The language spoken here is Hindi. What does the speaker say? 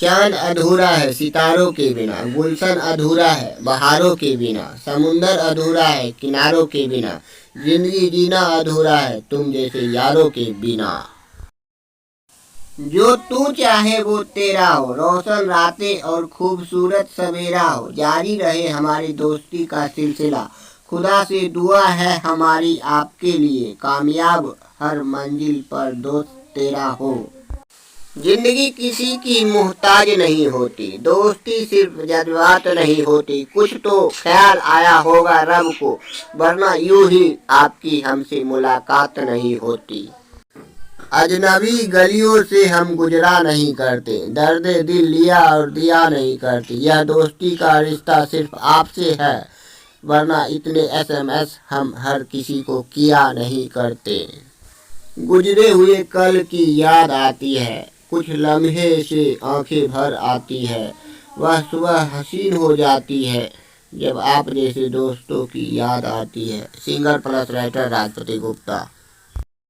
चांद अधूरा है सितारों के बिना, गुलशन अधूरा है बहारों के बिना, समुंदर अधूरा है किनारों के बिना, जिंदगी जीना अधूरा है तुम जैसे यारों के बिना। जो तू चाहे वो तेरा हो, रोशन रातें और खूबसूरत सवेरा हो, जारी रहे हमारी दोस्ती का सिलसिला, खुदा से दुआ है हमारी आपके लिए, कामयाब हर मंजिल पर दोस्त तेरा हो। जिंदगी किसी की मुहताज नहीं होती, दोस्ती सिर्फ जज्बात नहीं होती, कुछ तो ख्याल आया होगा रब को, वरना यूं ही आपकी हमसे मुलाकात नहीं होती। अजनबी गलियों से हम गुजरा नहीं करते, दर्द दिल लिया और दिया नहीं करते, यह दोस्ती का रिश्ता सिर्फ आपसे है, वरना इतने SMS हम हर किसी को किया नहीं करते। गुजरे हुए कल की याद आती है, कुछ लम्हे से आंखें भर आती है, वह सुबह हसीन हो जाती है जब आप जैसे दोस्तों की याद आती है। Singer plus writer Rajpati Gupta.